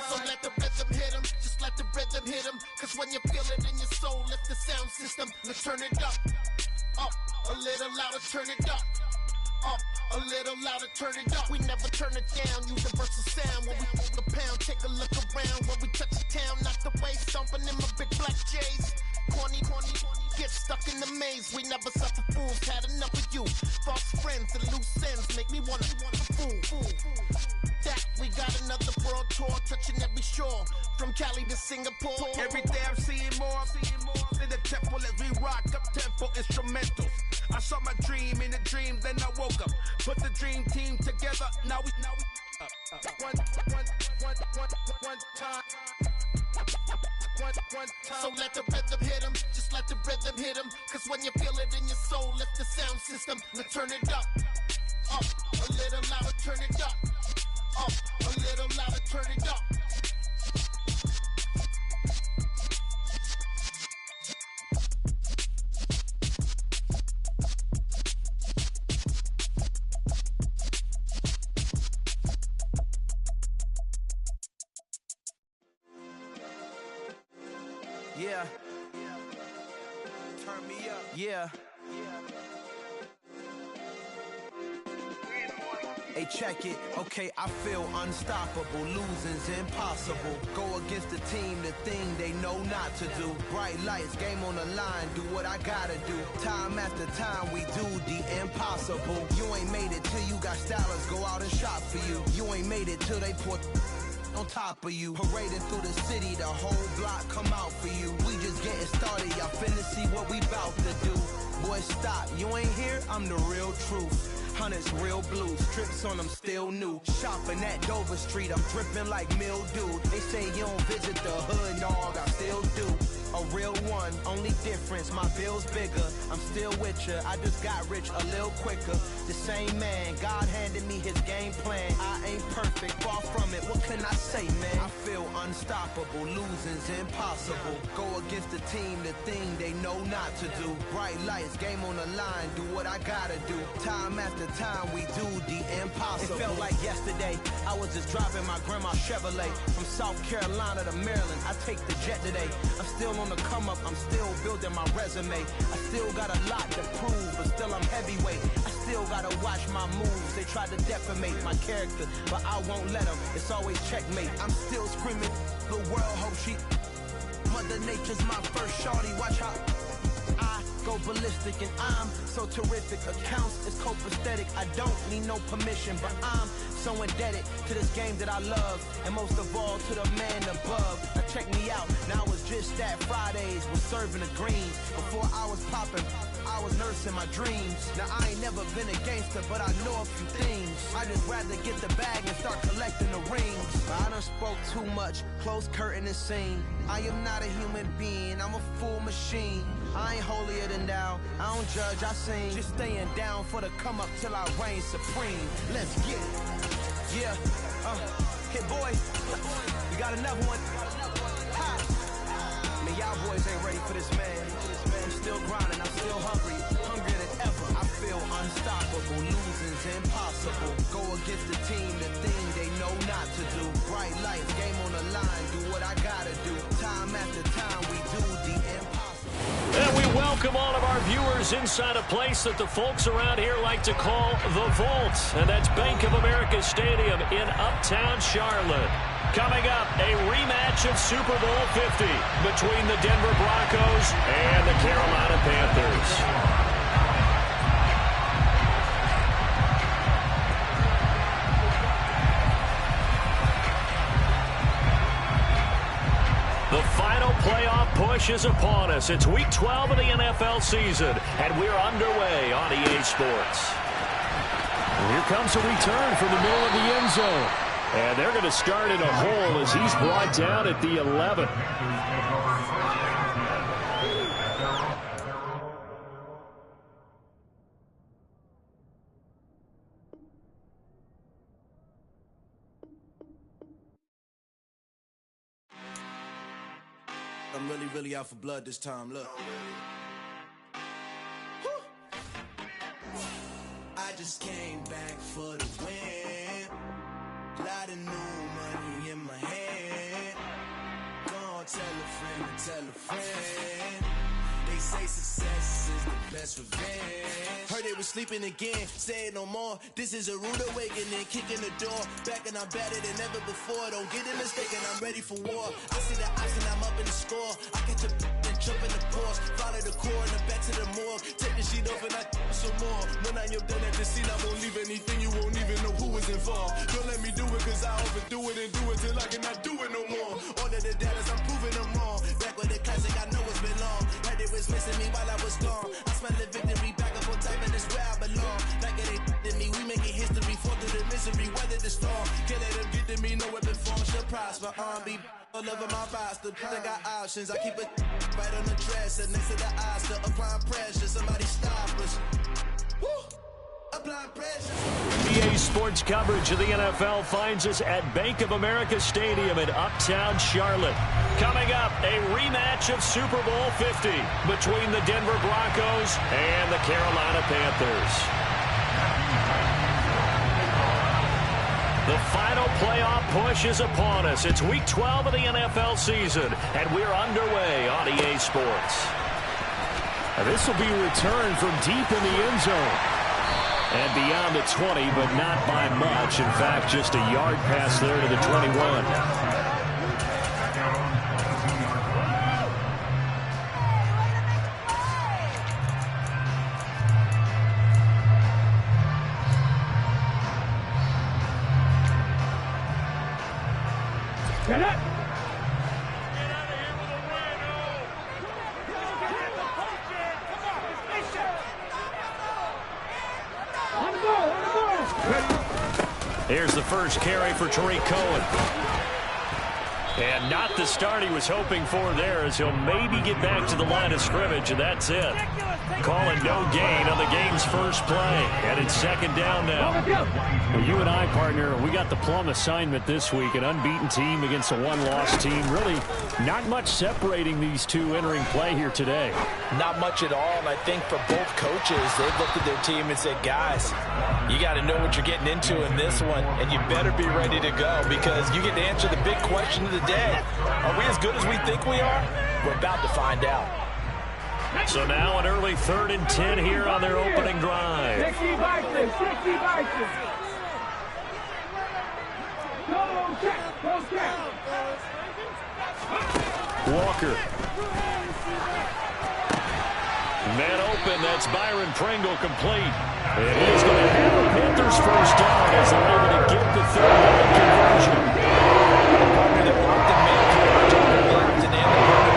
So let the rhythm hit him, just let the rhythm hit him. Cause when you feel it in your soul, lift the sound system. Let's turn it up, a little louder, turn it up. A little louder, turn it up. We never turn it down, universal sound. When we pull the pound, take a look around. When we touch the town, knock the way, stomping in my big black J's. Corny, get stuck in the maze. We never suffer fools, had enough of you. False friends and loose ends make me wanna fool. That we got another world tour, touching every shore, from Cali to Singapore. Every day I'm seeing more in the temple as we rock up tempo instrumentals. I saw my dream in a dream, then I woke up. Put the dream team together, now we one time. So let the rhythm hit him, just let the rhythm hit him. Cause when you feel it in your soul, lift the sound system. Let's turn it up, a little louder, turn it up, a little louder, turn it up. Yeah. Turn me up. Yeah. Hey, check it. Okay, I feel unstoppable. Losing's impossible. Go against the team, the thing they know not to do. Bright lights, game on the line. Do what I gotta do. Time after time, we do the impossible. You ain't made it till you got stylers go out and shop for you. You ain't made it till they pour on top of you. Parading through the city, the whole block come out for you. We just getting started, y'all finna see what we bout to do. Boy, stop, you ain't here, I'm the real truth. Hunters, real blue, strips on them still new. Shopping at Dover Street, I'm dripping like mildew. They say you don't visit the hood, dog, I still do. A real one, only difference, my bill's bigger. I'm still with ya, I just got rich a little quicker. The same man, God handed me his game plan. I ain't perfect, far from it, what can I say, man? I feel unstoppable, losing's impossible. Go against the team, the thing they know not to do. Bright lights, game on the line, do what I gotta do. Time after time, we do the impossible. It felt like yesterday, I was just driving my grandma's Chevrolet. From South Carolina to Maryland, I take the jet today. I'm still on the come up, I'm still building my resume. I still got a lot to prove, but still I'm heavyweight. I still gotta watch my moves. They try to defamate my character, but I won't let them. It's always checkmate. I'm still screaming, the world hope she. Mother Nature's my first shorty, watch how I go ballistic and I'm so terrific. Accounts is copacetic, I don't need no permission, but I'm so indebted to this game that I love, and most of all to the man above. Now check me out, now it's just that Fridays was serving the greens. Before I was popping, I was nursing my dreams. Now I ain't never been a gangster, but I know a few things. I just rather get the bag and start collecting the rings. I done spoke too much, close curtain and scene. I am not a human being, I'm a full machine. I ain't holier than thou, I don't judge, I sing. Just staying down for the come up till I reign supreme. Let's get it. Yeah, hit boy, we got another one. Ha! Man, y'all boys ain't ready for this, man. I'm still grinding, I'm still hungry, hungrier than ever. I feel unstoppable, losing's impossible. Go against the team, the thing they know not to do. Bright lights, game on the line, do what I gotta do. Time after time, we do the impossible. And we welcome all of our viewers inside a place that the folks around here like to call the Vault. And that's Bank of America Stadium in Uptown Charlotte. Coming up, a rematch of Super Bowl 50 between the Denver Broncos and the Carolina Panthers. The final playoff push is upon us. It's Week 12 of the NFL season, and we're underway on EA Sports. And here comes a return from the middle of the end zone. And they're going to start in a hole as he's brought down at the 11. I'm really out for blood this time, look. I just came back for the win. Lot of new money in my hand. best revenge. Heard they was sleeping again, say it no more. This is a rude awakening, kicking the door. Back and I'm better than ever before. Don't get it mistaken, I'm ready for war. I see the option, I'm up in the score. I catch a and jump in the Porsche. Follow the core and the back to the morgue. Take the sheet off and I some more. When I am done at the scene, I won't leave anything. You won't even know who is involved. Don't let me do it, cause I overdo it and do it till I cannot do it no more. All of the doubters, I'm proving them wrong. Back with the classic, I know it's been long. Heard it was missing me while I was gone. I smell the victory, back up on time, and it's where I belong. Like it ain't to me, we making history. Fall through the misery, weather the storm. Can't let them get to me, no weapon form should prosper. Be all over my roster, I got options. I keep it right on the dresser, next to the Oscar. Applying pressure, somebody stop us. Woo! Applying pressure. EA Sports coverage of the NFL finds us at Bank of America Stadium in Uptown Charlotte. Coming up, a rematch of Super Bowl 50 between the Denver Broncos and the Carolina Panthers. The final playoff push is upon us. It's Week 12 of the NFL season, and we're underway on EA Sports. And this will be a return from deep in the end zone. And beyond the 20, but not by much. In fact, just a yard pass there to the 21. Get it! Here's the first carry for Tariq Cohen. And not the start he was hoping for there, as he'll maybe get back to the line of scrimmage, and that's it. Calling no gain on the game's first play. And it's second down now. Well, you and I, partner, we got the plum assignment this week. An unbeaten team against a one-loss team. Really not much separating these two entering play here today. Not much at all, and I think for both coaches, they've looked at their team and said, guys, you got to know what you're getting into in this one, and you better be ready to go, because you get to answer the big question of the day. Are we as good as we think we are? We're about to find out. So now an early 3rd and 10 here on their opening drive. Walker. Man open, that's Byron Pringle complete. And he's going to have a Panthers first down as they're able to get the 3rd down conversion. They blocked the man coverage on the left and the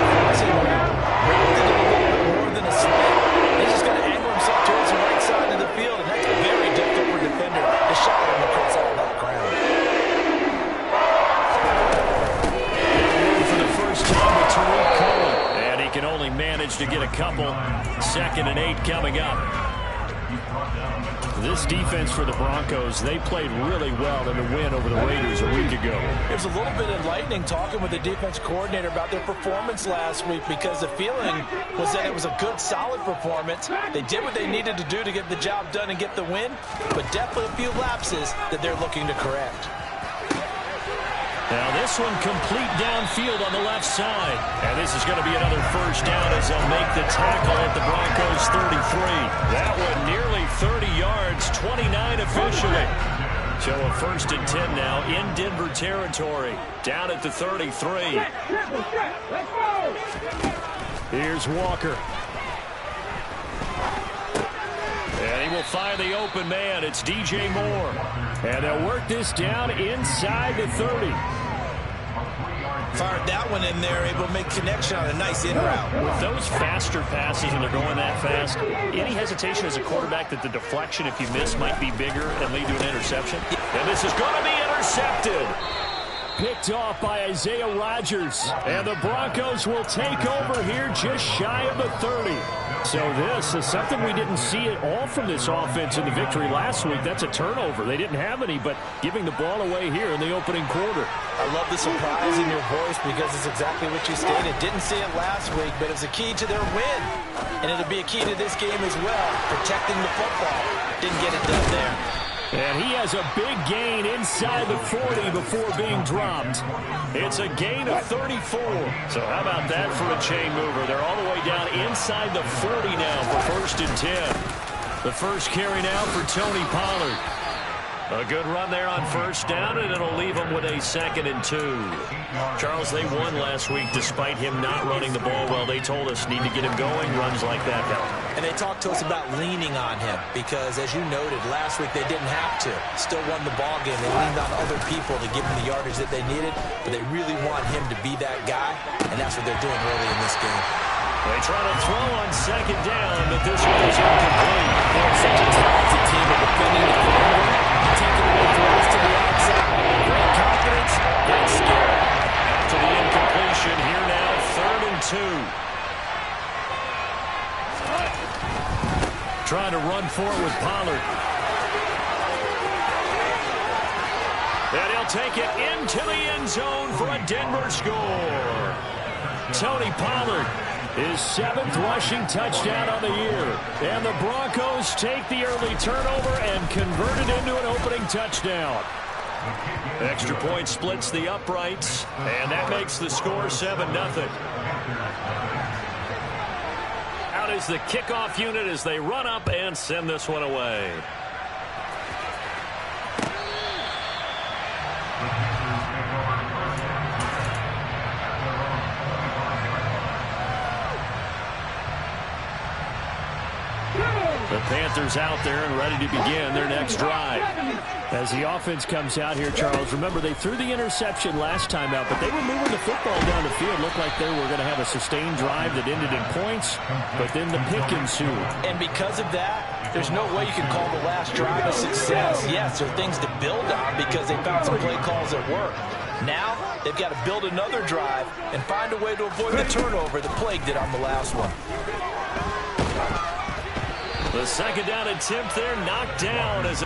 crossing route. Wrapped it a little bit more than a slant. He's just going to angle himself towards the right side of the field, and that's very difficult for a defender to shot him across all that ground. For the first time with Tariq Cohen. And he can only manage to get a couple. 2nd and 8 coming up. This defense for the Broncos, they played really well in the win over the Raiders a week ago. It was a little bit enlightening talking with the defense coordinator about their performance last week, because the feeling was that it was a good, solid performance. They did what they needed to do to get the job done and get the win, but definitely a few lapses that they're looking to correct. Now this one complete downfield on the left side. And this is going to be another first down as they'll make the tackle at the Broncos 33. That one nearly 30 yards, 29 officially. So a 1st and 10 now in Denver territory. Down at the 33. Here's Walker. And he will find the open man. It's DJ Moore. And they'll work this down inside the 30. Fired that one in there, able to make connection on a nice in route. With those faster passes and they're going that fast, any hesitation as a quarterback that the deflection, if you miss, might be bigger and lead to an interception? And this is going to be intercepted. Picked off by Isaiah Rodgers. And the Broncos will take over here just shy of the 30. So this is something we didn't see at all from this offense in the victory last week. That's a turnover. They didn't have any, but giving the ball away here in the opening quarter. I love the surprise in your voice, because it's exactly what you stated. Didn't see it last week, but it was a key to their win. And it'll be a key to this game as well, protecting the football. Didn't get it done there. And he has a big gain inside the 40 before being dropped. It's a gain of 34. So how about that for a chain mover? They're all the way down inside the 40 now for 1st and 10. The first carry now for Tony Pollard. A good run there on 1st down, and it'll leave them with a 2nd and 2. Charles, they won last week despite him not running the ball well. They told us need to get him going, runs like that help. And they talked to us about leaning on him because, as you noted, last week they didn't have to. Still won the ball game. They leaned on other people to give them the yardage that they needed, but they really want him to be that guy, and that's what they're doing early in this game. They try to throw on 2nd down, but this one is incomplete. They're such a talented team of defending the perimeter, taking away throws to the outside. Great confidence, great skill. To the incompletion here now, 3rd and 2. Trying to run for it with Pollard. And he'll take it into the end zone for a Denver score. Tony Pollard, his 7th rushing touchdown on the year. And the Broncos take the early turnover and convert it into an opening touchdown. Extra point splits the uprights, and that makes the score 7-0. Out is the kickoff unit as they run up and send this one away. The Panthers out there and ready to begin their next drive. As the offense comes out here, Charles, remember they threw the interception last time out, but they were moving the football down the field. Looked like they were going to have a sustained drive that ended in points, but then the pick ensued. And because of that, there's no way you can call the last drive a success. Yes, there are things to build on because they found some play calls that work. Now, they've got to build another drive and find a way to avoid the turnover the Plague did on the last one. The 2nd down attempt there knocked down as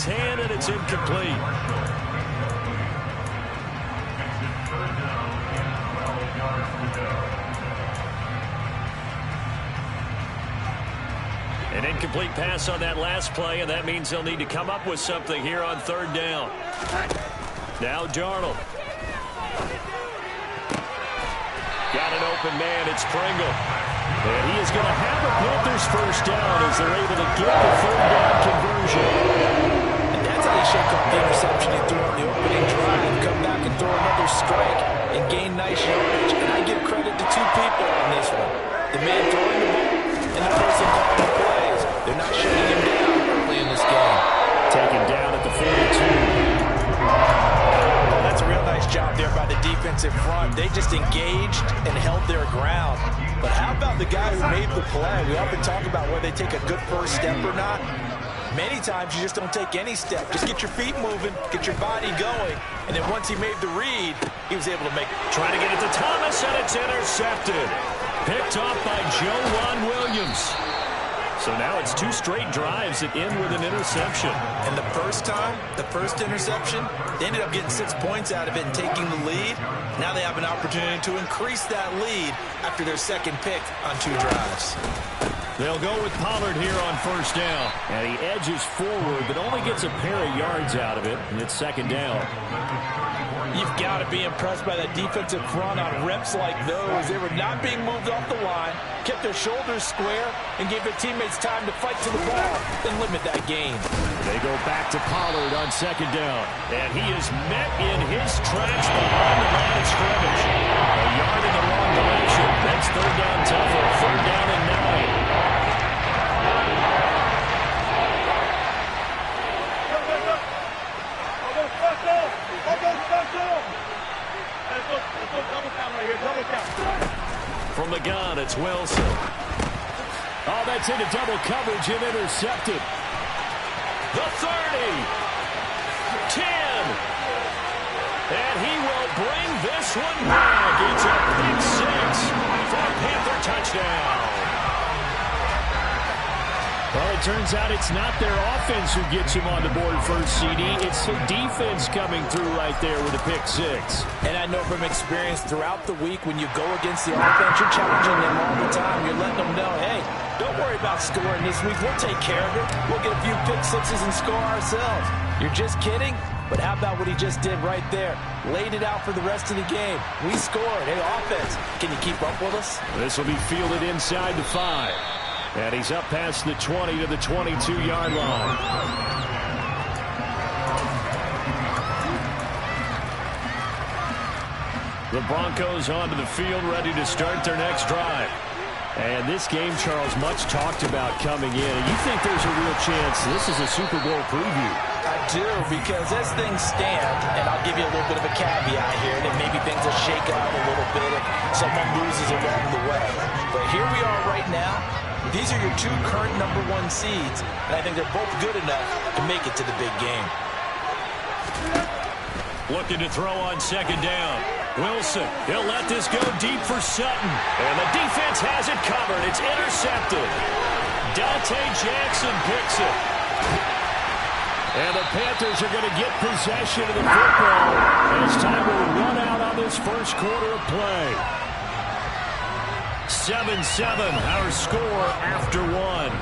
hand, and it's incomplete. An incomplete pass on that last play, and that means they'll need to come up with something here on 3rd down. Now Darnold. Got an open man, it's Pringle. And he is going to have the Panthers 1st down as they're able to get the 3rd down conversion. And that's how you shake off the interception he threw on the opening drive and come back and throw another strike and gain nice yardage. And I give credit to 2 people on this one. The man throwing the ball and the person calling the plays. They're not shutting him down early in this game. Taken down at the 42. Well, that's a real nice job there by the defensive front. They just engaged and held their ground. But how about the guy who made the play? We often talk about whether they take a good first step or not. Many times you just don't take any step. Just get your feet moving, get your body going, and then once he made the read, he was able to make it. Trying to get it to Thomas, and it's intercepted. Picked off by Joe Williams. So now it's 2 straight drives that end with an interception. And the first time, the first interception, they ended up getting 6 points out of it and taking the lead. Now they have an opportunity to increase that lead after their 2nd pick on 2 drives. They'll go with Pollard here on 1st down. And he edges forward, but only gets a pair of yards out of it, and it's 2nd down. You've got to be impressed by that defensive front on reps like those. They were not being moved off the line, kept their shoulders square, and gave their teammates time to fight to the ball and limit that gain. They go back to Pollard on 2nd down. And he is met in his tracks behind the line of scrimmage. A yard in the wrong direction. That's 3rd down tougher. 3rd down and 9. From the gun, it's Wilson. Oh, that's into double coverage and intercepted. The 30. 10. And he will bring this one back. It's a pick six for a Panther touchdown. Well, it turns out it's not their offense who gets him on the board first, CD. It's the defense coming through right there with a pick six. And I know from experience throughout the week, when you go against the offense, you're challenging them all the time. You're letting them know, hey, don't worry about scoring this week. We'll take care of it. We'll get a few pick sixes and score ourselves. You're just kidding? But how about what he just did right there? Laid it out for the rest of the game. We scored. Hey, offense, can you keep up with us? This will be fielded inside the 5. And he's up past the 20 to the 22-yard line. The Broncos onto the field, ready to start their next drive. And this game, Charles, much talked about coming in. And you think there's a real chance this is a Super Bowl preview? I do, because as things stand, and I'll give you a little bit of a caveat here, that maybe things will shake out a little bit if someone loses along the way. But here we are right now. These are your two current #1 seeds, and I think they're both good enough to make it to the big game. Looking to throw on second down. Wilson, he'll let this go deep for Sutton. And the defense has it covered. It's intercepted. Dante Jackson picks it. And the Panthers are going to get possession of the football. And it's time to run out on this first quarter of play. 7-7, our score after one.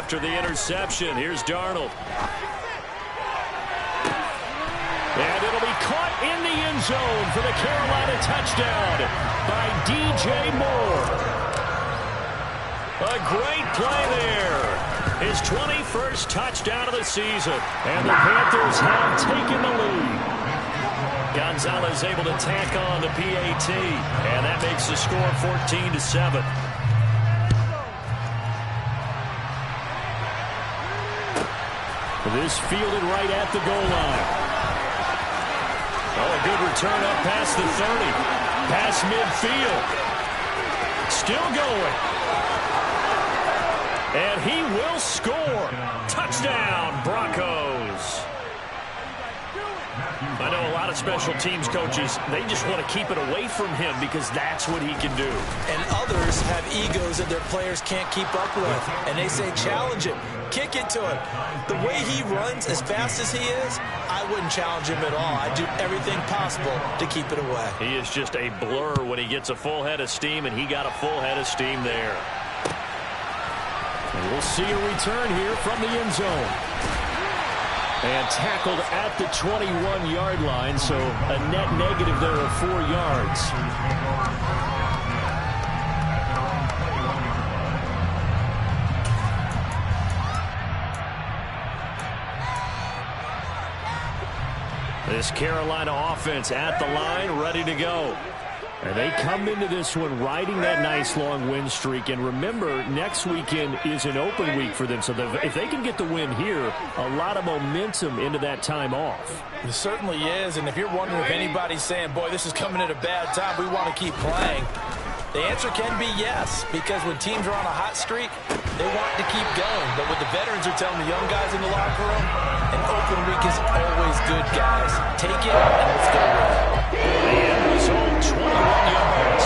After the interception, here's Darnold. And it'll be caught in the end zone for the Carolina touchdown by DJ Moore. A great play there. His 21st touchdown of the season. And the Panthers have taken the lead. Gonzalez able to tack on the PAT. And that makes the score 14-7. This fielded right at the goal line. Oh, a good return up past the 30. Past midfield. Still going. And he will score. Touchdown, Broncos. I know a lot of special teams coaches, they just want to keep it away from him because that's what he can do. And others have egos that their players can't keep up with. And they say, challenge him. Kick it to him. The way he runs, as fast as he is, I wouldn't challenge him at all. I'd do everything possible to keep it away. He is just a blur when he gets a full head of steam, and he got a full head of steam there. And we'll see a return here from the end zone. And tackled at the 21-yard line, so a net negative there of 4 yards. This Carolina offense at the line, ready to go. And they come into this one riding that nice long win streak. And remember, next weekend is an open week for them. So if they can get the win here, a lot of momentum into that time off. It certainly is. And if you're wondering if anybody's saying, boy, this is coming at a bad time, we want to keep playing, the answer can be yes. Because when teams are on a hot streak, they want to keep going. But what the veterans are telling the young guys in the locker room, an open week is always good, guys. Take it and let's go with it. The end result, 21 yards.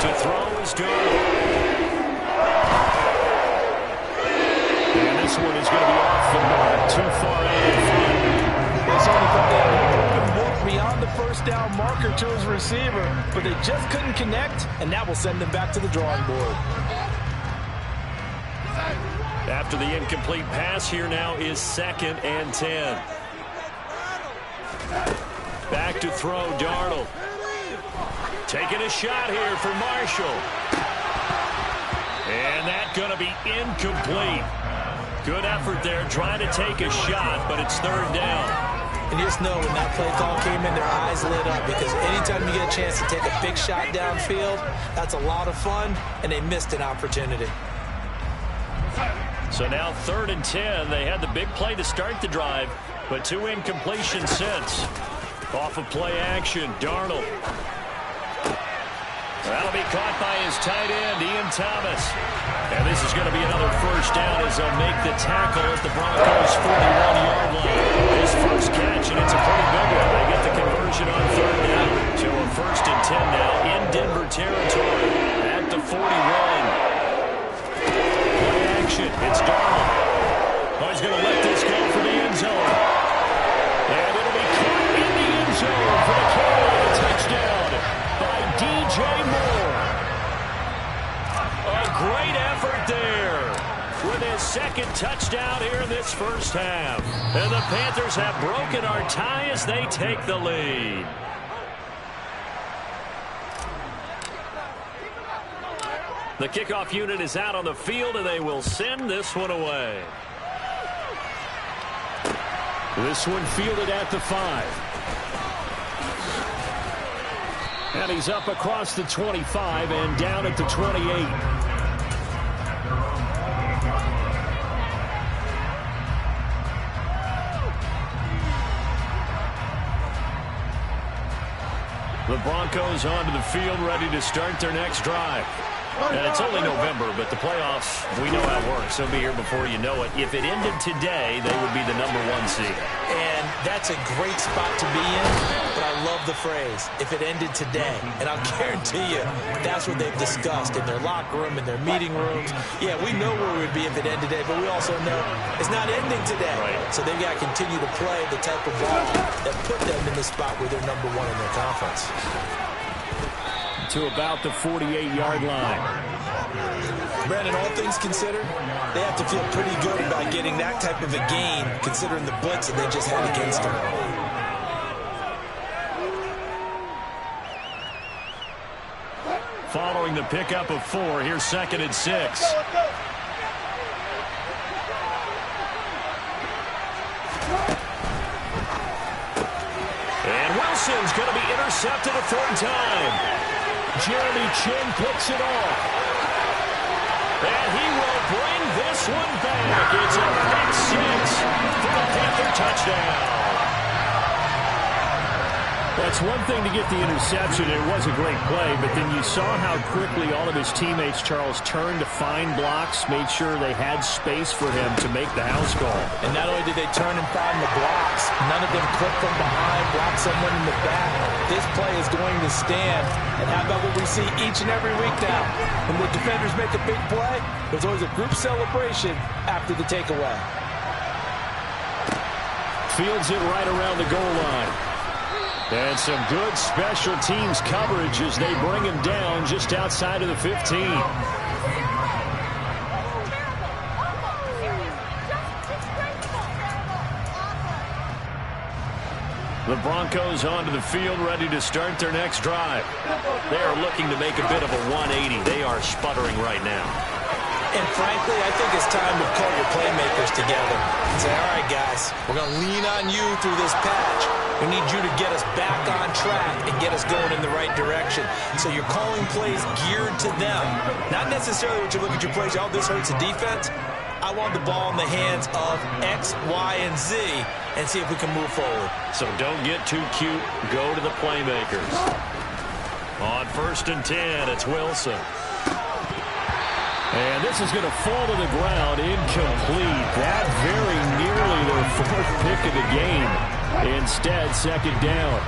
To throw is Darnold. And this one is going to be off the mark, too far out in front. It's only put that open look beyond the first down marker to his receiver, but they just couldn't connect, and that will send them back to the drawing board. After the incomplete pass, here now is 2nd and 10. Back to throw, Darnold. Taking a shot here for Marshall. And that's going to be incomplete. Good effort there, trying to take a shot, but it's third down. And just know when that play call came in, their eyes lit up, because anytime you get a chance to take a big shot downfield, that's a lot of fun, and they missed an opportunity. So now 3rd and 10. They had the big play to start the drive, but 2 incompletions since. Off of play action, Darnold. That'll be caught by his tight end, Ian Thomas. And this is going to be another first down as they'll make the tackle at the Broncos' 41-yard line. His first catch, and it's a pretty big one. They get the conversion on 3rd down. So a 1st and 10 now in Denver territory at the 41. Play action. It's Darnold. Oh, he's going to let this go for the end zone. And it'll be caught in the end zone for the Carolina touchdown by DJ Moore. A great effort there with his 2nd touchdown here in this first half. And the Panthers have broken our tie as they take the lead. The kickoff unit is out on the field, and they will send this one away. This one fielded at the 5. And he's up across the 25 and down at the 28. The Broncos onto the field, ready to start their next drive. And it's only November, but the playoffs, we know how it works. They'll be here before you know it. If it ended today, they would be the #1 seed. And that's a great spot to be in, but I love the phrase, if it ended today. And I'll guarantee you, that's what they've discussed in their locker room, in their meeting rooms. Yeah, we know where we would be if it ended today, but we also know it's not ending today. Right. So they've got to continue to play the type of ball that put them in the spot where they're #1 in their conference. To about the 48-yard line. Brandon, all things considered, they have to feel pretty good about getting that type of a gain, considering the blitz that they just had against them. Following the pickup of 4, here's 2nd and 6. And Wilson's going to be intercepted a 3rd time. Jeremy Chin picks it off. And he will bring this one back. It's a pick 6 for the Panther touchdown. That's one thing to get the interception. It was a great play, but then you saw how quickly all of his teammates, Charles, turned to find blocks, made sure they had space for him to make the house call. And not only did they turn and find the blocks, none of them clip from behind, block someone in the back. This play is going to stand. And how about what we see each and every week now? When the defenders make a big play, there's always a group celebration after the takeaway. Fields it right around the goal line. And some good special teams coverage as they bring him down just outside of the 15. The Broncos onto the field, ready to start their next drive. They are looking to make a bit of a 180. They are sputtering right now. And frankly, I think it's time to call your playmakers together and say, all right, guys, we're going to lean on you through this patch. We need you to get us back on track and get us going in the right direction. So you're calling plays geared to them. Not necessarily what you look at your plays, oh, this hurts the defense. I want the ball in the hands of X, Y, and Z and see if we can move forward. So don't get too cute. Go to the playmakers. On 1st and 10, it's Wilson. And this is going to fall to the ground, incomplete. That very nearly their 4th pick of the game. Instead, 2nd down.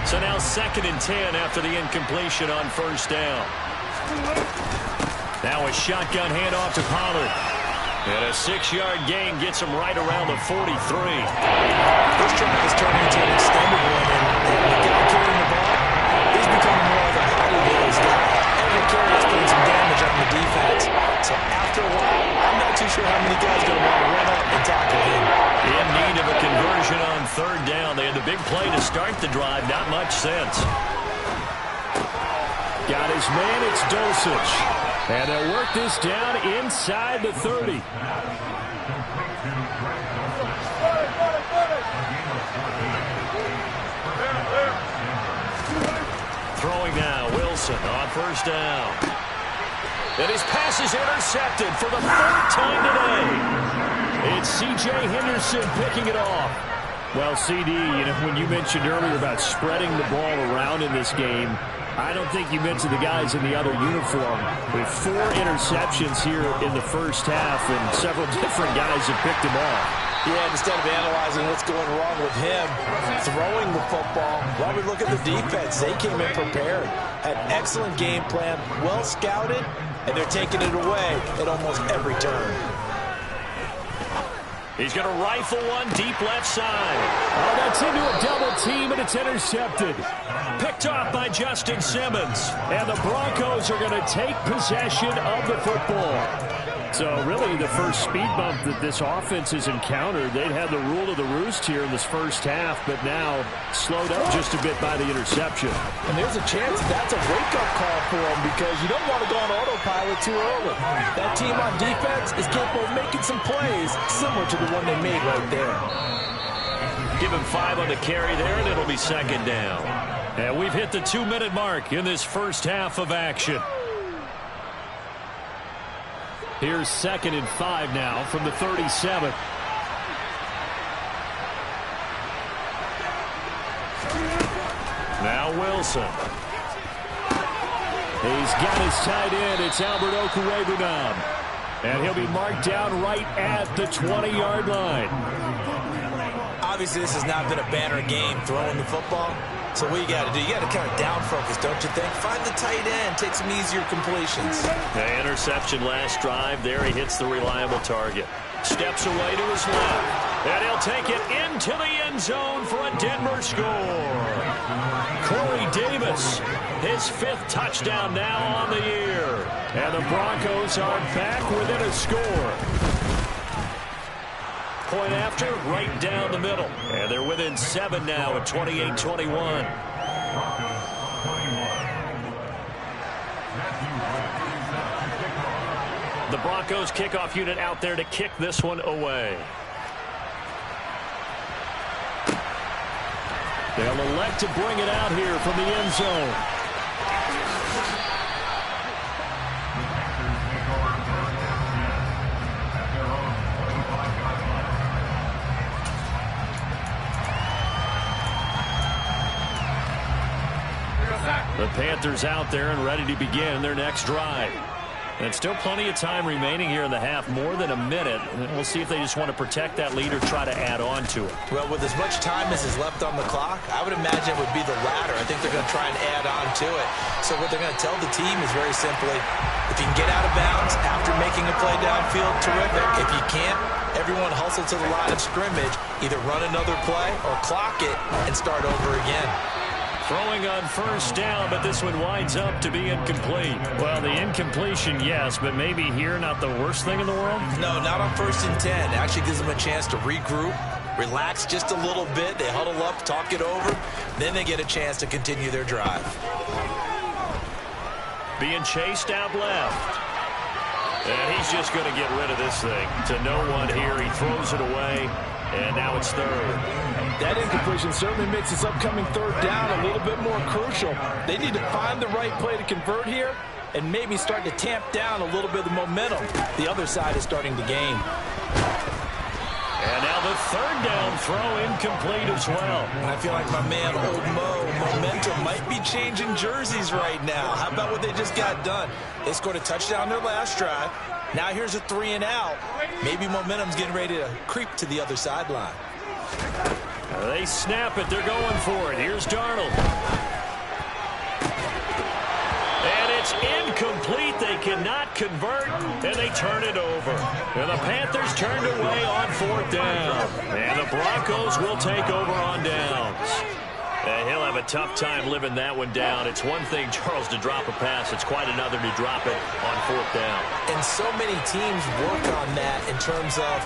So now 2nd and 10 after the incompletion on 1st down. Now a shotgun handoff to Pollard. And a 6-yard gain gets him right around the 43. This drive has turned into an extended one, and the guy carrying the ball, he's becoming more of a Hollywood guy. Every carry is putting some damage on the defense. So after a while, I'm not too sure how many guys are going to want to run up and tackle him. In need of a conversion on 3rd down. They had the big play to start the drive. Not much sense. Got his man. It's Dulcich. And they'll work this down inside the 30. Throwing now, Wilson on first down. And his pass is intercepted for the fourth time today. It's C.J. Henderson picking it off. Well, CD, when you mentioned earlier about spreading the ball around in this game, I don't think you mentioned the guys in the other uniform. With 4 interceptions here in the first half, and several different guys have picked him off. Yeah, instead of analyzing what's going wrong with him throwing the football, while we look at the defense, they came in prepared, had an excellent game plan, well scouted, and they're taking it away at almost every turn. He's going to rifle one deep left side. Oh, that's into a double team, and it's intercepted. Picked off by Justin Simmons. And the Broncos are going to take possession of the football. So really the first speed bump that this offense has encountered, they'd had the rule of the roost here in this first half, but now slowed up just a bit by the interception. And there's a chance that's a wake-up call for them because you don't want to go on autopilot too early. That team on defense is capable of making some plays similar to the one they made right there. Give him 5 on the carry there, and it'll be second down. And we've hit the 2-minute mark in this first half of action. Here's 2nd and 5 now from the 37. Now Wilson. He's got his tight end. It's Albert Okwuegbunam. And he'll be marked down right at the 20-yard line. Obviously, this has not been a banner game throwing the football. So what you got to do, you got to kind of down focus, don't you think? Find the tight end, take some easier completions. The interception last drive. There he hits the reliable target. Steps away to his left. And he'll take it into the end zone for a Denver score. Corey Davis, his 5th touchdown now on the year. And the Broncos are back within a score. Point after, right down the middle. And they're within 7 now at 28-21. The Broncos kickoff unit out there to kick this one away. They'll elect to bring it out here from the end zone. The Panthers out there and ready to begin their next drive. And still plenty of time remaining here in the half, more than a minute. And we'll see if they just want to protect that lead or try to add on to it. Well, with as much time as is left on the clock, I would imagine it would be the latter. I think they're going to try and add on to it. So what they're going to tell the team is very simply, if you can get out of bounds after making a play downfield, terrific. If you can't, everyone hustle to the line of scrimmage, either run another play or clock it and start over again. Throwing on first down, but this one winds up to be incomplete. Well, the incompletion, yes, but maybe here not the worst thing in the world? No, not on 1st and 10. It actually gives them a chance to regroup, relax just a little bit. They huddle up, talk it over. Then they get a chance to continue their drive. Being chased out left. And he's just going to get rid of this thing. To no one here. He throws it away. And now it's 3rd. That incompletion certainly makes this upcoming 3rd down a little bit more crucial. They need to find the right play to convert here and maybe start to tamp down a little bit of the momentum the other side is starting to gain. And now the 3rd down throw incomplete as well. And I feel like my man, Old Mo, momentum might be changing jerseys right now. How about what they just got done? They scored a touchdown their last drive. Now here's a 3 and out. Maybe momentum's getting ready to creep to the other sideline. They snap it. They're going for it. Here's Darnold. And it's incomplete. They cannot convert, and they turn it over. And the Panthers turned away on 4th down. And the Broncos will take over on downs. He'll have a tough time living that one down. It's one thing, Charles, to drop a pass. It's quite another to drop it on 4th down. And so many teams work on that in terms of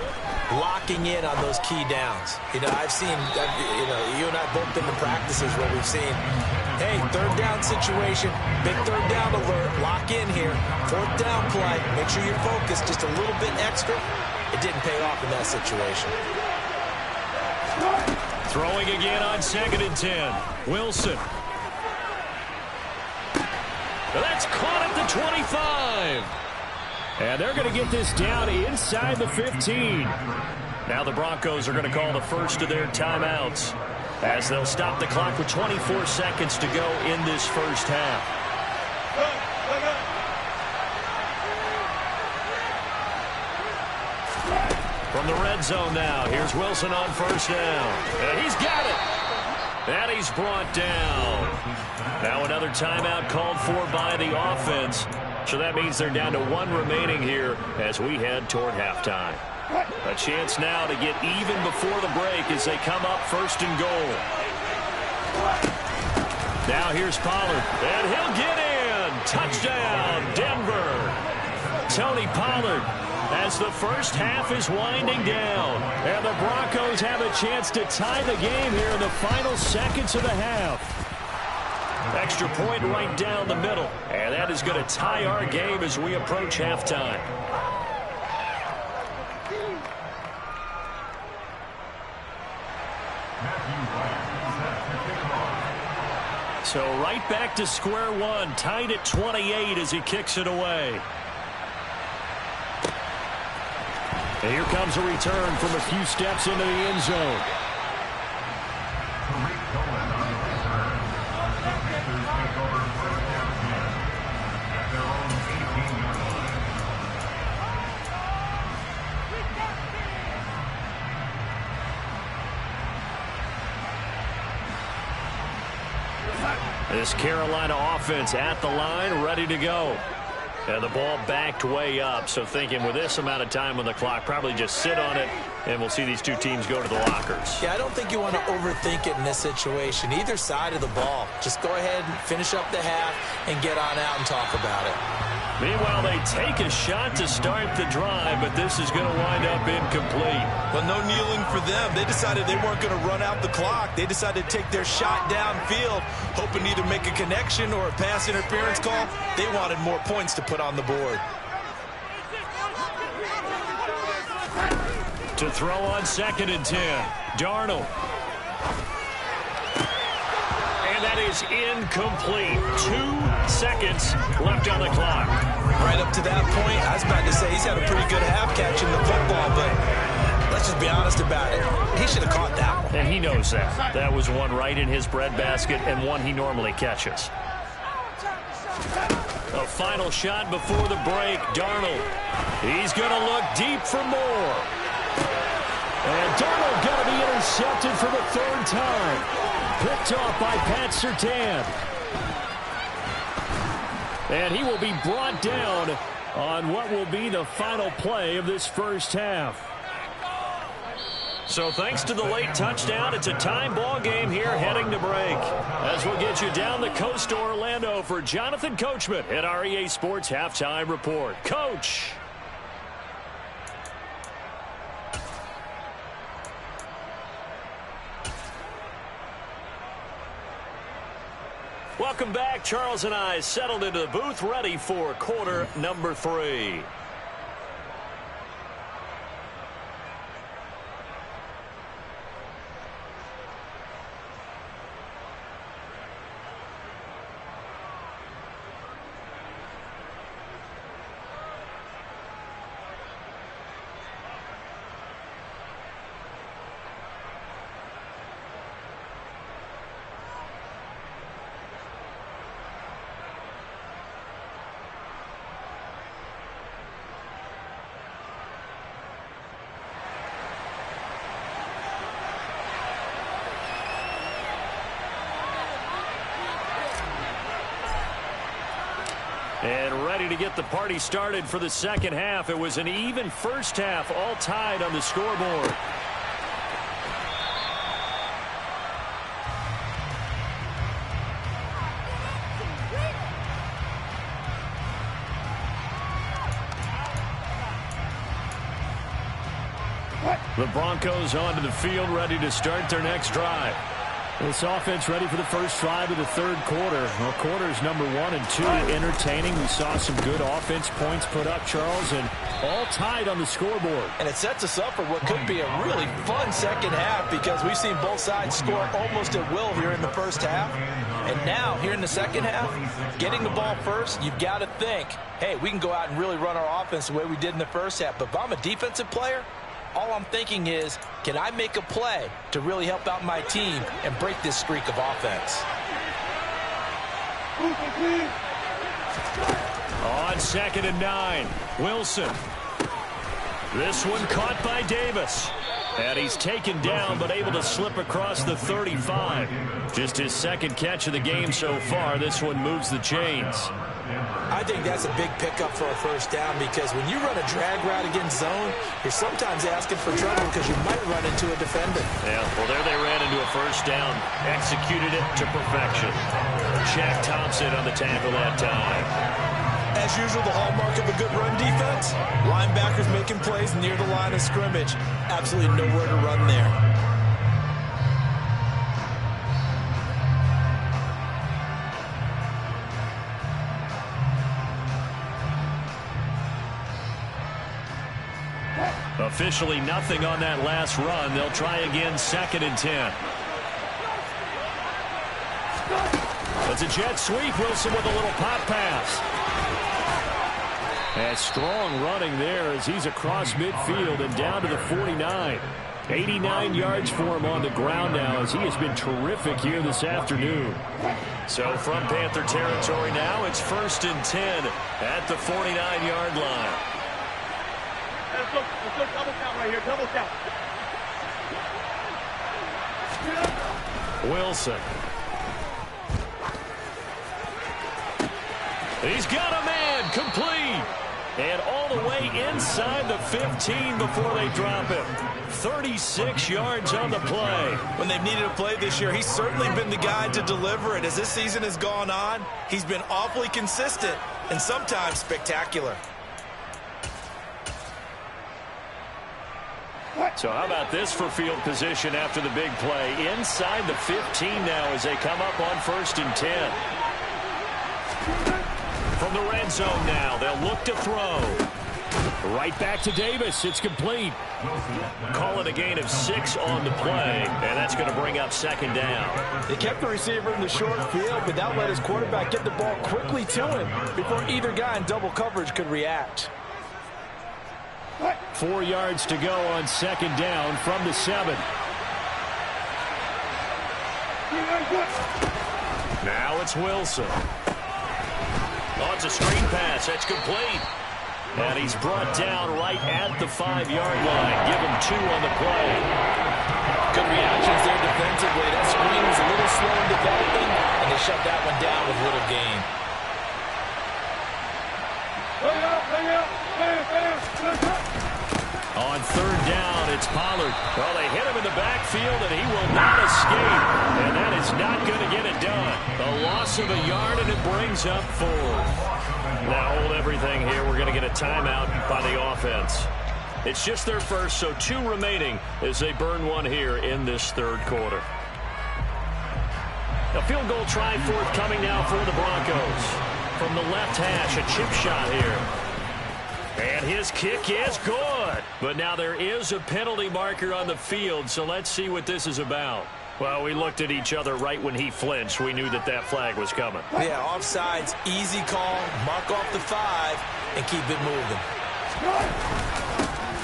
locking in on those key downs. I've seen, you and I both been to practices where we've seen, hey, third down situation, big third down alert, lock in here, fourth down play, make sure you're focused just a little bit extra. It didn't pay off in that situation. Throwing again on 2nd and 10. Wilson. That's caught at the 25. And they're going to get this down inside the 15. Now the Broncos are going to call the first of their timeouts as they'll stop the clock with 24 seconds to go in this first half. From the red zone now, here's Wilson on first down. And he's got it. And he's brought down. Now another timeout called for by the offense. So that means they're down to 1 remaining here as we head toward halftime. A chance now to get even before the break as they come up 1st and goal. Now here's Pollard, and he'll get in. Touchdown, Denver. Tony Pollard as the first half is winding down. And the Broncos have a chance to tie the game here in the final seconds of the half. Extra point right down the middle. And that is going to tie our game as we approach halftime. So right back to square one, tied at 28 as he kicks it away. And here comes a return from a few steps into the end zone. This Carolina offense at the line, ready to go. And the ball backed way up, so thinking with this amount of time on the clock, probably just sit on it, and we'll see these two teams go to the lockers. Yeah, I don't think you want to overthink it in this situation. Either side of the ball. Just go ahead and finish up the half and get on out and talk about it. Meanwhile, they take a shot to start the drive, but this is going to wind up incomplete. Well, no kneeling for them. They decided they weren't going to run out the clock. They decided to take their shot downfield, hoping to either make a connection or a pass interference call. They wanted more points to put on the board. To throw on 2nd and 10, Darnold. And that is incomplete. 2 seconds left on the clock. Right up to that point, I was about to say he's had a pretty good half catching the football, but let's just be honest about it. He should have caught that one. And he knows that. That was one right in his breadbasket and one he normally catches. A final shot before the break. Darnold. He's going to look deep for more. And Darnold going to be intercepted for the 3rd time. Picked off by Pat Surtain. And he will be brought down on what will be the final play of this first half. So thanks to the late touchdown, it's a time ball game here heading to break. As we'll get you down the coast to Orlando for Jonathan Coachman at our EA Sports Halftime Report. Coach. Welcome back. Charles and I settled into the booth, ready for quarter number 3. And ready to get the party started for the second half. It was an even first half, all tied on the scoreboard. The Broncos onto the field, ready to start their next drive. This offense ready for the first drive of the third quarter. Well, quarters number 1 and 2 entertaining. We saw some good offense points put up, Charles, and all tied on the scoreboard. And it sets us up for what could be a really fun second half because we've seen both sides score almost at will here in the first half. And now, here in the second half, getting the ball first, you've got to think, hey, we can go out and really run our offense the way we did in the first half. But if I'm a defensive player, all I'm thinking is, can I make a play to really help out my team and break this streak of offense? On 2nd and 9, Wilson. This one caught by Davis. And he's taken down, but able to slip across the 35. Just his second catch of the game so far. This one moves the chains. I think that's a big pickup for a first down because when you run a drag route against zone, you're sometimes asking for trouble because you might run into a defender. Yeah, well, there they ran into a first down. Executed it to perfection. Shaq Thompson on the tackle that time. As usual, the hallmark of a good run defense, linebackers making plays near the line of scrimmage. Absolutely nowhere to run there. Officially nothing on that last run. They'll try again 2nd and 10. It's a jet sweep. Wilson with a little pop pass. And strong running there as he's across midfield and down to the 49. 89 yards for him on the ground now as he has been terrific here this afternoon. So from Panther territory now, it's 1st and 10 at the 49-yard line. Let's go double count right here, double count. Wilson. He's got a man, complete. And all the way inside the 15 before they drop him. 36 yards on the play. When they've needed a play this year, he's certainly been the guy to deliver it. As this season has gone on, he's been awfully consistent and sometimes spectacular. So how about this for field position after the big play? Inside the 15 now as they come up on 1st and 10. From the red zone now, they'll look to throw. Right back to Davis. It's complete. Call it a gain of 6 on the play, and that's going to bring up 2nd down. They kept the receiver in the short field, but that let his quarterback get the ball quickly to him before either guy in double coverage could react. 4 yards to go on 2nd down from the 7. Now it's Wilson. Oh, it's a screen pass. That's complete. And he's brought down right at the 5-yard line. Give him 2 on the play. Good reactions there defensively. That screen was a little slow in developing, and they shut that one down with little gain. On 3rd down, it's Pollard. Well, they hit him in the backfield, and he will not escape. And that is not going to get it done. A loss of a yard, and it brings up 4th. Now hold everything here. We're going to get a timeout by the offense. It's just their first, so 2 remaining as they burn 1 here in this third quarter. A field goal try forthcoming now for the Broncos. From the left hash, a chip shot here. And his kick is good. But now there is a penalty marker on the field, so let's see what this is about. Well, we looked at each other right when he flinched. We knew that that flag was coming. Yeah, offsides, easy call, mark off the 5, and keep it moving.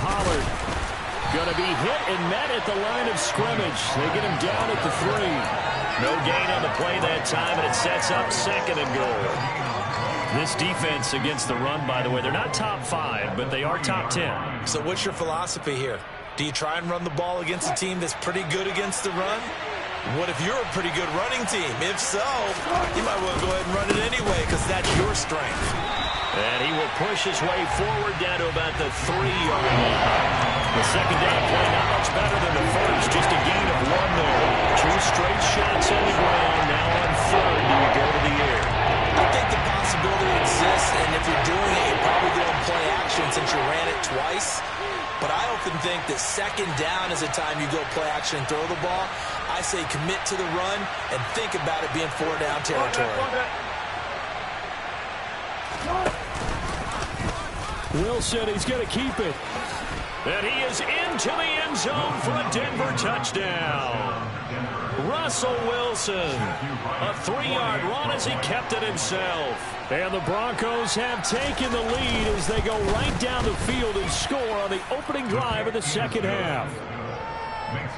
Pollard going to be hit and met at the line of scrimmage. They get him down at the 3. No gain on the play that time, and it sets up 2nd and goal. This defense against the run, by the way, they're not top 5, but they are top 10. So what's your philosophy here? Do you try and run the ball against a team that's pretty good against the run? What if you're a pretty good running team? If so, you might want to go ahead and run it anyway because that's your strength. And he will push his way forward down to about the 3-yard line. The second down play not much better than the first, just a gain of 1 there. 2 straight shots on the ground. Now on 3rd, do you go to the air? I think the possibility exists, and if you're doing it, you're probably doing play action since you ran it twice. But I often think that second down is the time you go play action and throw the ball. I say commit to the run and think about it being 4-down territory. Wilson, he's going to keep it. And he is into the end zone for a Denver touchdown. Russell Wilson, a 3-yard run as he kept it himself. And the Broncos have taken the lead as they go right down the field and score on the opening drive of the second half.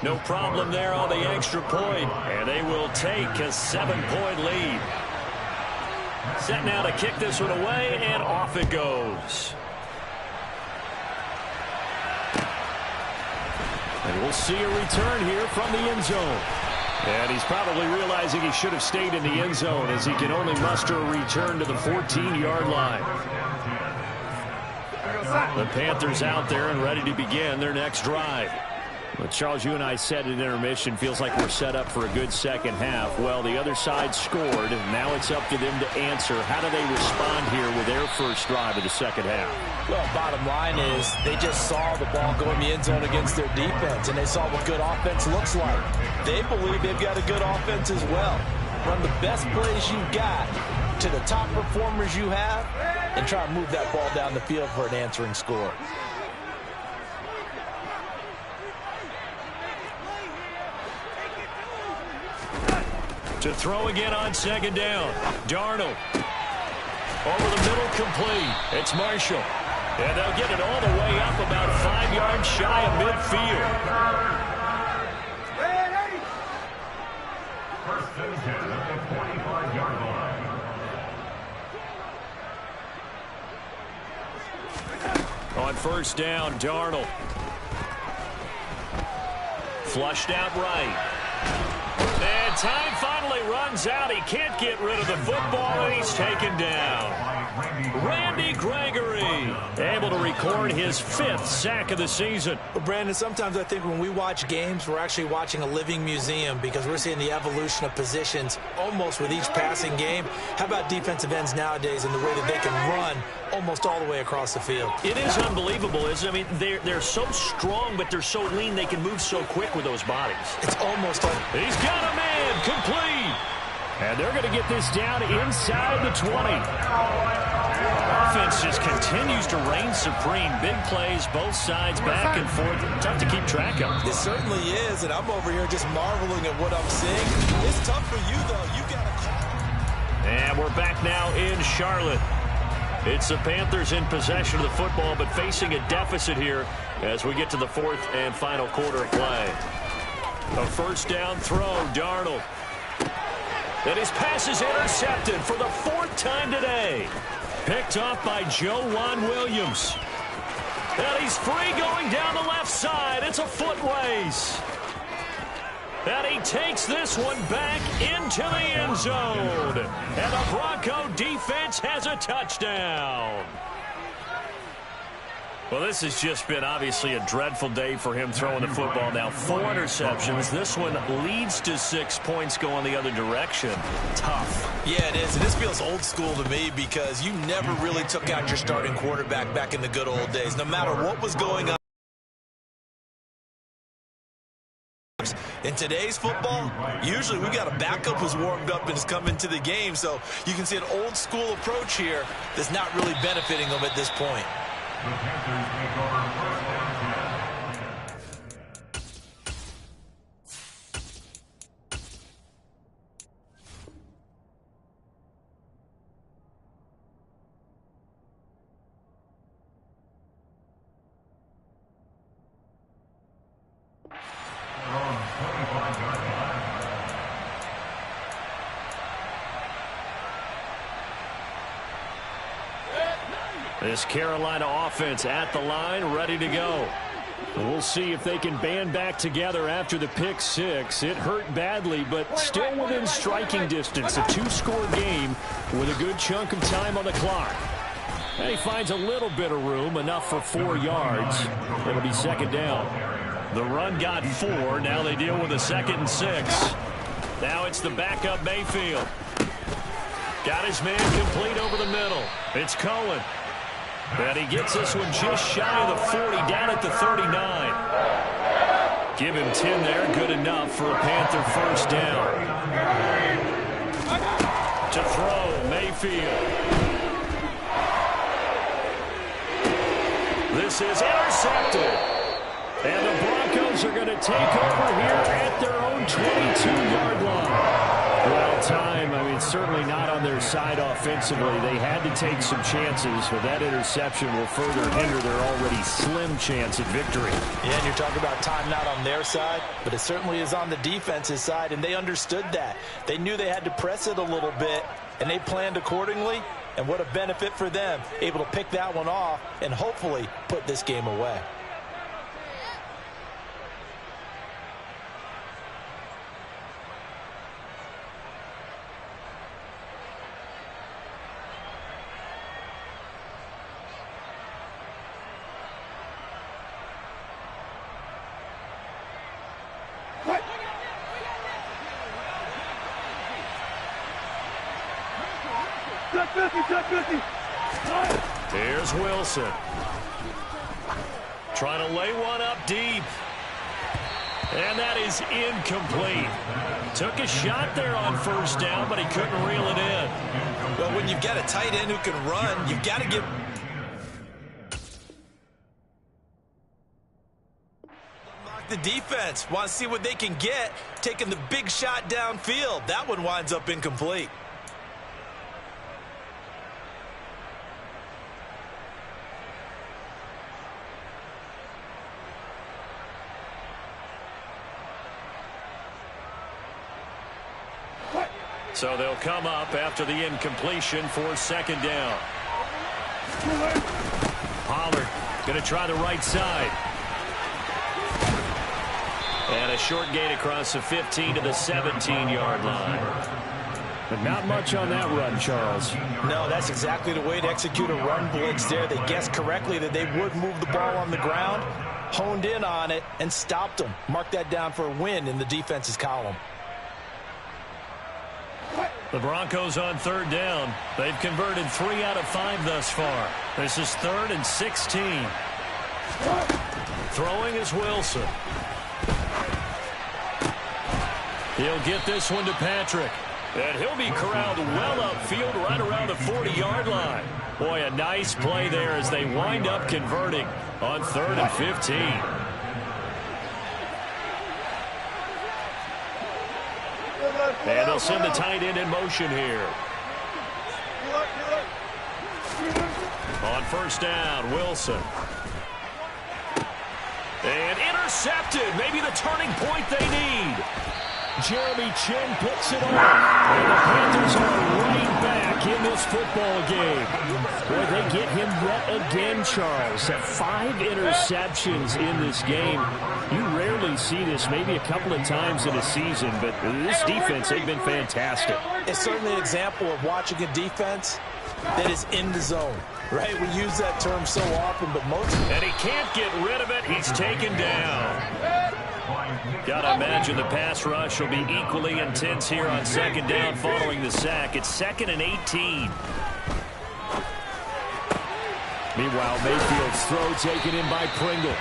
No problem there on the extra point, and they will take a 7-point lead. Set now to kick this one away, and off it goes. And we'll see a return here from the end zone. And he's probably realizing he should have stayed in the end zone as he can only muster a return to the 14-yard line. The Panthers out there and ready to begin their next drive. Well, Charles, you and I said at intermission, feels like we're set up for a good second half. Well, the other side scored. Now it's up to them to answer. How do they respond here with their first drive of the second half? Well, bottom line is they just saw the ball go in the end zone against their defense, and they saw what good offense looks like. They believe they've got a good offense as well. Run the best plays you've got to the top performers you have and try to move that ball down the field for an answering score. To throw again on second down. Darnold. Over the middle, complete. It's Marshall. And they'll get it all the way up about 5 yards shy of midfield. First and 10 at the 45-yard line. On first down, Darnold. Flushed out right. And time finally runs out. He can't get rid of the football, and he's taken down. Randy Gregory able to record his 5th sack of the season. Well, Brandon, sometimes I think when we watch games, we're actually watching a living museum because we're seeing the evolution of positions almost with each passing game. How about defensive ends nowadays and the way that they can run almost all the way across the field? It is unbelievable, isn't it? I mean, they're so strong, but they're so lean. They can move so quick with those bodies. It's almost like he's got a man complete. And they're going to get this down inside the 20. Offense just continues to reign supreme. Big plays, both sides, back and forth. Tough to keep track of. It certainly is, and I'm over here just marveling at what I'm seeing. It's tough for you, though. You got to call. And we're back now in Charlotte. It's the Panthers in possession of the football, but facing a deficit here as we get to the 4th and final quarter of play. A first down throw, Darnold. And his pass is intercepted for the 4th time today. Picked off by Joejuan Williams. And he's free going down the left side. It's a foot race. And he takes this one back into the end zone. And the Bronco defense has a touchdown. Well, this has just been obviously a dreadful day for him throwing the football. Now 4 interceptions. This one leads to 6 points going the other direction. Tough. Yeah, it is. And this feels old school to me because you never really took out your starting quarterback back in the good old days. No matter what was going on. In today's football, usually we got a backup who's warmed up and has come into the game. So you can see an old school approach here that's not really benefiting them at this point. The Panthers take over first and 10. On 25-yard line. This Carolina offense at the line, ready to go. We'll see if they can band back together after the pick 6. It hurt badly, but still within striking distance. A 2-score game with a good chunk of time on the clock. And he finds a little bit of room, enough for 4 yards. It'll be second down. The run got 4. Now they deal with a 2nd and 6. Now it's the backup Mayfield. Got his man complete over the middle. It's Cohen. And he gets this one just shy of the 40, down at the 39. Give him 10 there. Good enough for a Panther first down. To throw, Mayfield. This is intercepted. And the Broncos are going to take over here at their own 22-yard line. Well, time, I mean, certainly not on their side offensively. They had to take some chances, but that interception will further hinder their already slim chance at victory. Yeah, and you're talking about time not on their side, but it certainly is on the defense's side, and they understood that. They knew they had to press it a little bit, and they planned accordingly, and what a benefit for them, able to pick that one off and hopefully put this game away. Here's Wilson. Trying to lay one up deep. And that is incomplete. Took a shot there on first down, but he couldn't reel it in. Well, when you've got a tight end who can run, you've got to give the defense. Want to see what they can get, taking the big shot downfield. That one winds up incomplete. So they'll come up after the incompletion for second down. Pollard going to try the right side. And a short gain across the 15 to the 17-yard line. But not much on that run, Charles. No, that's exactly the way to execute a run blitz there. They guessed correctly that they would move the ball on the ground, honed in on it, and stopped them. Mark that down for a win in the defense's column. The Broncos on third down. They've converted 3 out of 5 thus far. This is 3rd and 16. Throwing is Wilson. He'll get this one to Patrick. And he'll be corralled well upfield right around the 40-yard line. Boy, a nice play there as they wind up converting on 3rd and 15. And they'll send the tight end in motion here. On first down, Wilson. And intercepted. Maybe the turning point they need. Jeremy Chin picks it off. And the Panthers are right back in this football game. Boy, they get him yet again, Charles. 5 interceptions in this game. You rarely see this, maybe a couple of times in a season, but this defense, they've been fantastic. It's certainly an example of watching a defense that is in the zone, right? We use that term so often, but most... And he can't get rid of it. He's taken down. Gotta imagine the pass rush will be equally intense here on second down following the sack. It's 2nd and 18. Meanwhile, Mayfield's throw taken in by Pringle.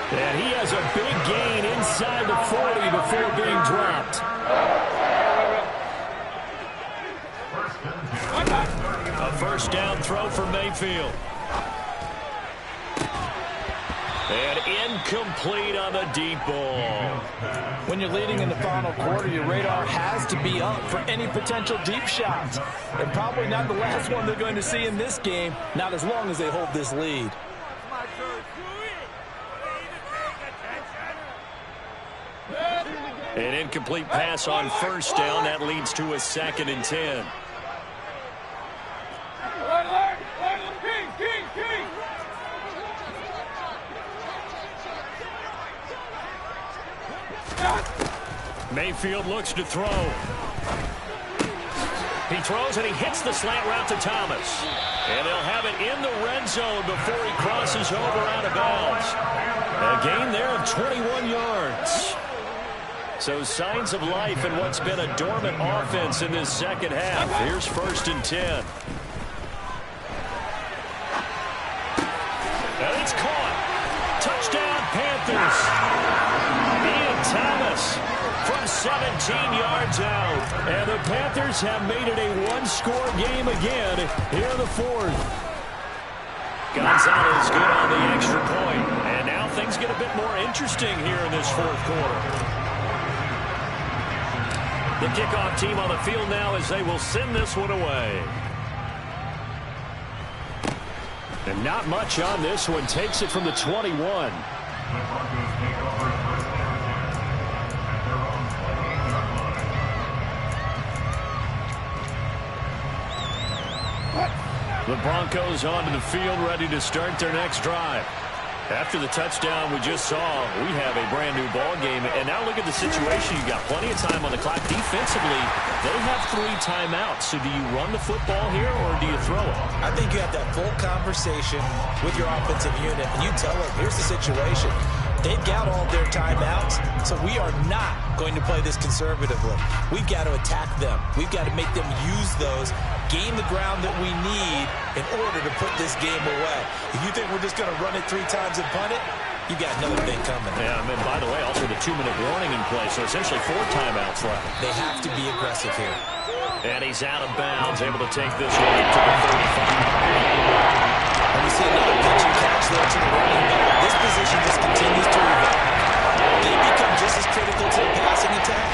And he has a big gain inside the 40 before being dropped. A first down throw for Mayfield. And incomplete on the deep ball. When you're leading in the final quarter, your radar has to be up for any potential deep shots. And probably not the last one they're going to see in this game, not as long as they hold this lead. An incomplete pass on first down. That leads to a 2nd and 10. Mayfield looks to throw. He throws and he hits the slant route to Thomas. And they'll have it in the red zone before he crosses over out of bounds. A gain there of 21 yards. So signs of life in what's been a dormant offense in this second half. Here's 1st and 10. And it's caught. Touchdown, Panthers. 17 yards out. And the Panthers have made it a one-score game again here in the fourth. Gonzalez good on the extra point. And now things get a bit more interesting here in this fourth quarter. The kickoff team on the field now as they will send this one away. And not much on this one. Takes it from the 21. The Broncos take over first down at their own 20-yard line. The Broncos onto the field, ready to start their next drive. After the touchdown we just saw, we have a brand-new ball game. And now look at the situation. You've got plenty of time on the clock. Defensively, they have 3 timeouts. So do you run the football here or do you throw it? I think you have that full conversation with your offensive unit, and you tell them, here's the situation. They've got all their timeouts, so we are not going to play this conservatively. We've got to attack them. We've got to make them use those, gain the ground that we need in order to put this game away. If you think we're just going to run it 3 times and punt it, you got another thing coming. Yeah, and then, by the way, also the 2-minute warning in play, so essentially 4 timeouts left. They have to be aggressive here. And he's out of bounds, able to take this one to the 35. And we see another pitch and catch there to the running back. This position just continues to evolve. They become just as critical to the passing attack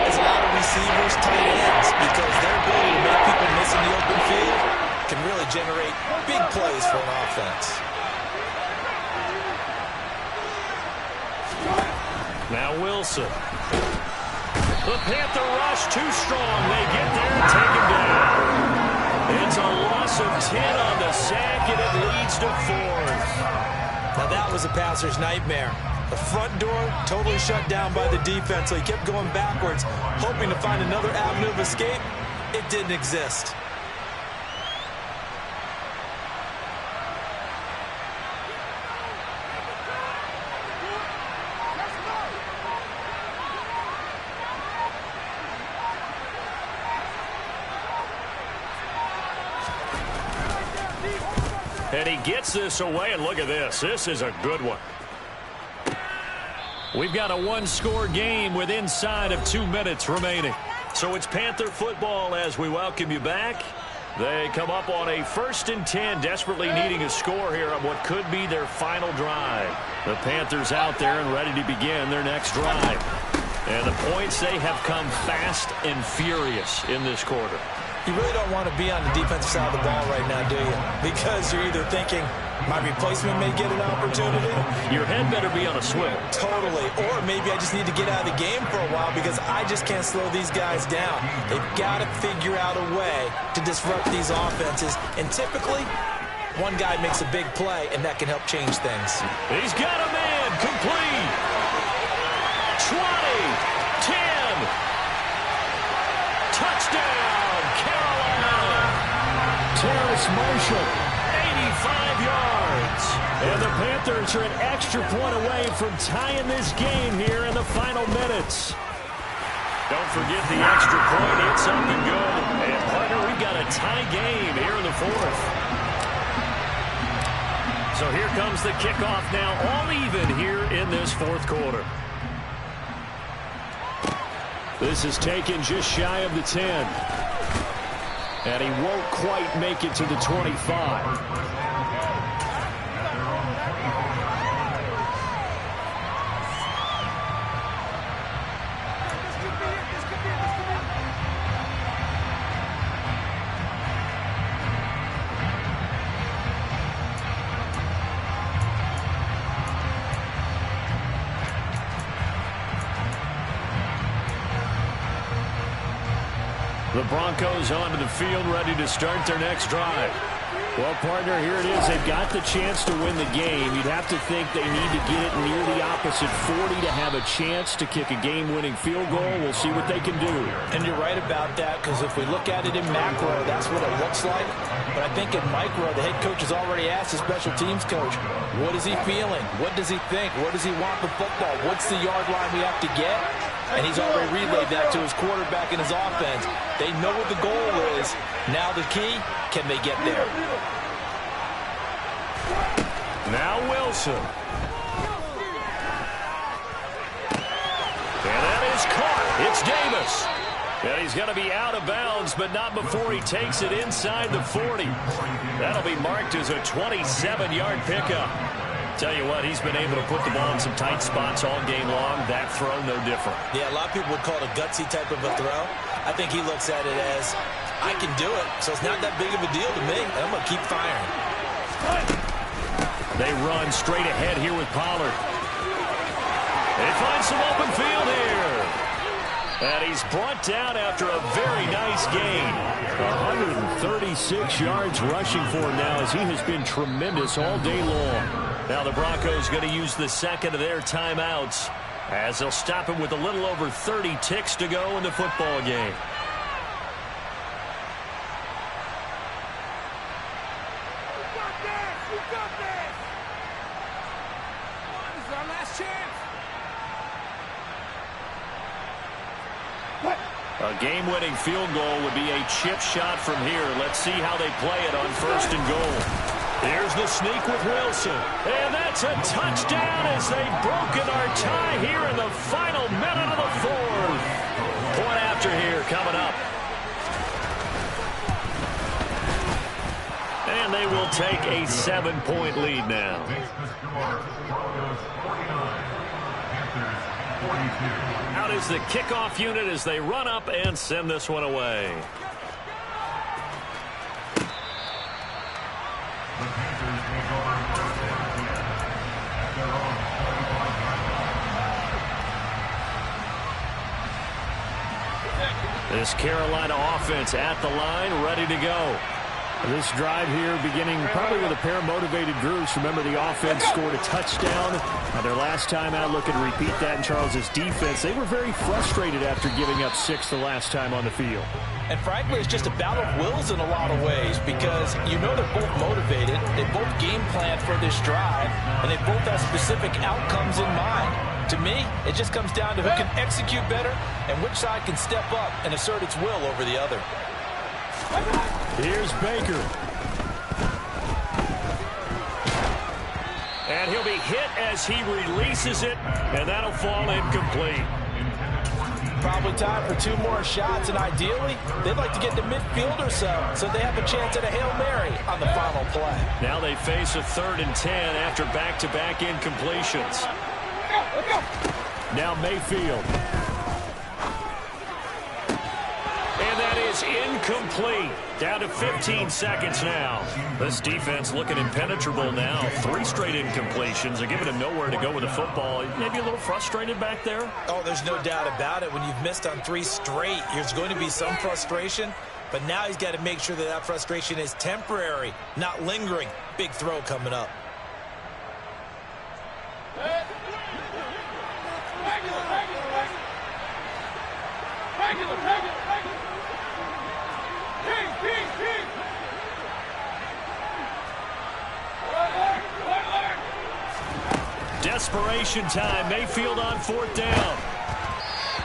as a lot of receivers, tight ends, because their ability to make people miss in the open field can really generate big plays for an offense. Now Wilson. The Panther rush too strong. They get there and take him down. It's a loss of 10 on the sack, and it leads to 4th. Now that was a passer's nightmare. The front door totally shut down by the defense, so he kept going backwards, hoping to find another avenue of escape. It didn't exist. And he gets this away, and look at this. This is a good one. We've got a one-score game with inside of 2 minutes remaining. So it's Panther football as we welcome you back. They come up on a 1st and 10, desperately needing a score here on what could be their final drive. The Panthers out there and ready to begin their next drive. And the points, they have come fast and furious in this quarter. You really don't want to be on the defensive side of the ball right now, do you? Because you're either thinking, my replacement may get an opportunity. Your head better be on a swivel. Totally. Or maybe I just need to get out of the game for a while because I just can't slow these guys down. They've got to figure out a way to disrupt these offenses. And typically, one guy makes a big play, and that can help change things. He's got a man. Complete. 20. 10. Touchdown, Carolina. Terrace Marshall. 85 yards. And the Panthers are an extra point away from tying this game here in the final minutes. Don't forget the extra point. It's something good. And, partner, we've got a tie game here in the 4th. So here comes the kickoff now, all even here in this 4th quarter. This is taken just shy of the 10. And he won't quite make it to the 25. The Broncos onto the field, ready to start their next drive. Well, partner, here it is. They've got the chance to win the game. You'd have to think they need to get it near the opposite 40 to have a chance to kick a game-winning field goal. We'll see what they can do. And you're right about that, because if we look at it in macro, that's what it looks like. But I think in micro, the head coach has already asked the special teams coach, what is he feeling? What does he think? Where does he want the football? What's the yard line we have to get? And he's already relayed that to his quarterback and his offense. They know what the goal is. Now the key, can they get there? Now Wilson. And that is caught. It's Davis. And he's going to be out of bounds, but not before he takes it inside the 40. That'll be marked as a 27-yard pickup. Tell you what, he's been able to put the ball in some tight spots all game long. That throw, no different. Yeah, a lot of people would call it a gutsy type of a throw. I think he looks at it as, I can do it, so it's not that big of a deal to me. I'm going to keep firing. They run straight ahead here with Pollard. They find some open field here. And he's brought down after a very nice gain. 136 yards rushing for him now as he has been tremendous all day long. Now the Broncos going to use the second of their timeouts as they'll stop him with a little over 30 ticks to go in the football game. A game-winning field goal would be a chip shot from here. Let's see how they play it on 1st and goal. Here's the sneak with Wilson. And that's a touchdown as they've broken our tie here in the final minute of the 4th. Point after here coming up. And they will take a 7-point lead now. Out is the kickoff unit as they run up and send this one away. This Carolina offense at the line, ready to go. This drive here beginning probably with a pair of motivated groups. Remember, the offense scored a touchdown. Their last time out, looking to repeat that in Charles' defense. They were very frustrated after giving up 6 the last time on the field. And frankly, it's just a battle of wills in a lot of ways because you know they're both motivated. They both game planned for this drive, and they both have specific outcomes in mind. To me, it just comes down to who can execute better and which side can step up and assert its will over the other. Here's Baker. And he'll be hit as he releases it, and that'll fall incomplete. Probably time for 2 more shots, and ideally, they'd like to get to midfield or so they have a chance at a Hail Mary on the final play. Now they face a 3rd and 10 after back-to-back incompletions. Now Mayfield. And that is incomplete. Down to 15 seconds now. This defense looking impenetrable now. 3 straight incompletions. They're giving him nowhere to go with the football. Maybe a little frustrated back there? Oh, there's no doubt about it. When you've missed on 3 straight, there's going to be some frustration. But now he's got to make sure that that frustration is temporary, not lingering. Big throw coming up. Desperation time. Mayfield on 4th down.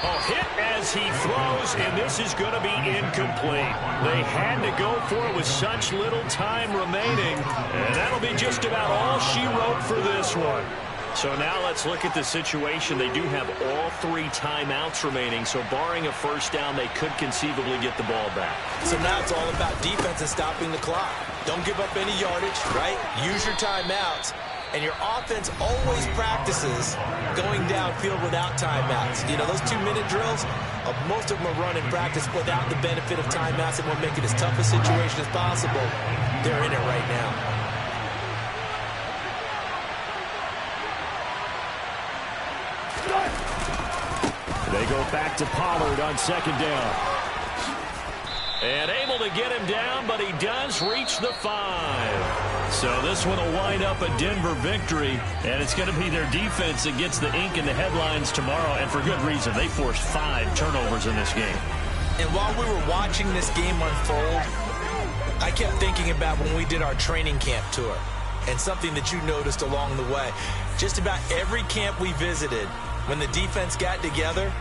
Oh, hit as he throws, and this is going to be incomplete. They had to go for it with such little time remaining, and that'll be just about all she wrote for this one. So now let's look at the situation. They do have all 3 timeouts remaining, so barring a 1st down, they could conceivably get the ball back. So now it's all about defense and stopping the clock. Don't give up any yardage, right? Use your timeouts. And your offense always practices going downfield without timeouts. You know, those 2-minute drills, most of them are run in practice without the benefit of timeouts and will make it as tough a situation as possible. They're in it right now. They go back to Pollard on 2nd down. And able to get him down, but he does reach the 5. So this one will wind up a Denver victory, and it's going to be their defense that gets the ink in the headlines tomorrow, and for good reason. They forced 5 turnovers in this game. And while we were watching this game unfold, I kept thinking about when we did our training camp tour, and something that you noticed along the way. Just about every camp we visited, when the defense got together,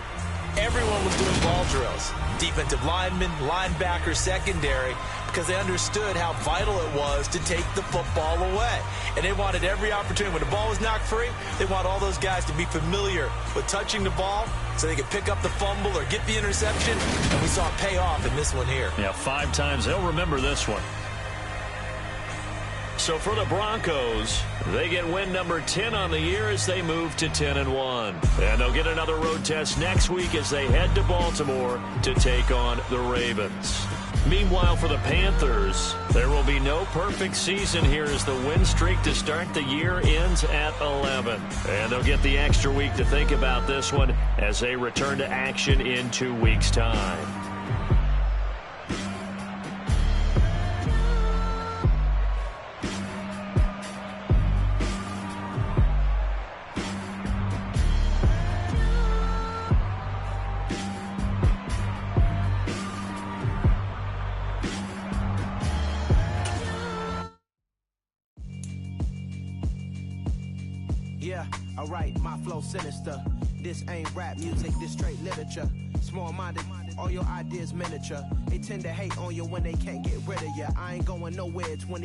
everyone was doing ball drills. Defensive linemen, linebackers, secondary. because they understood how vital it was to take the football away. And they wanted every opportunity. When the ball was knocked free, they want all those guys to be familiar with touching the ball so they could pick up the fumble or get the interception. And we saw it pay off in this one here. Yeah, 5 times. They'll remember this one. So for the Broncos, they get win number 10 on the year as they move to 10-1. And they'll get another road test next week as they head to Baltimore to take on the Ravens. Meanwhile, for the Panthers, there will be no perfect season here as the win streak to start the year ends at 11. And they'll get the extra week to think about this one as they return to action in 2 weeks' time. Yeah, alright, my flow sinister. This ain't rap music, this straight literature. Small-minded, all your ideas miniature. They tend to hate on you when they can't get rid of you. I ain't going nowhere, 20